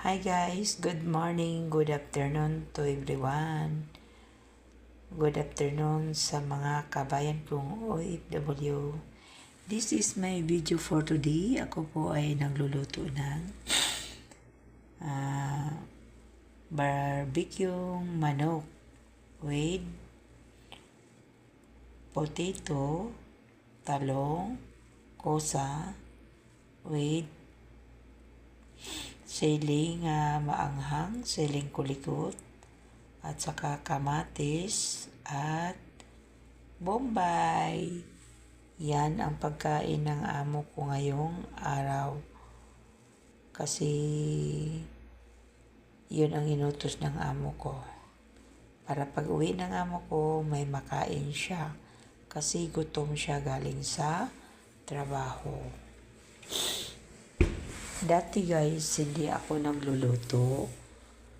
Hi guys, good morning, good afternoon to everyone. Good afternoon sa mga kabayan kong OFW. This is my video for today. Ako po ay nagluluto ng barbecue manok with potato, talong, kosa, with siling maanghang, siling kulikot, at saka kamatis at bombay. Yan ang pagkain ng amo ko ngayong araw. Kasi yun ang inutos ng amo ko. Para pag uwi ng amo ko, may makain siya. Kasi gutom siya galing sa trabaho. Dati guys, hindi ako nagluluto.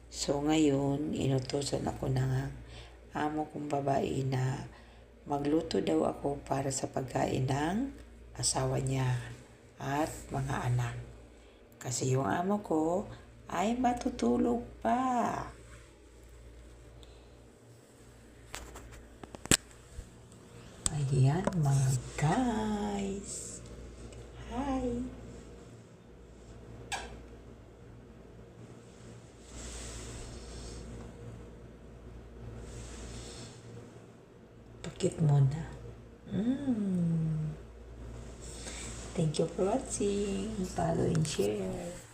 So ngayon, inutusan ako ng amo kong babae na magluto daw ako para sa pagkain ng asawa niya at mga anak. Kasi yung amo ko ay matutulog pa. Ayan mga guys. Hi! Pakit muna. Thank you for watching. Follow and share.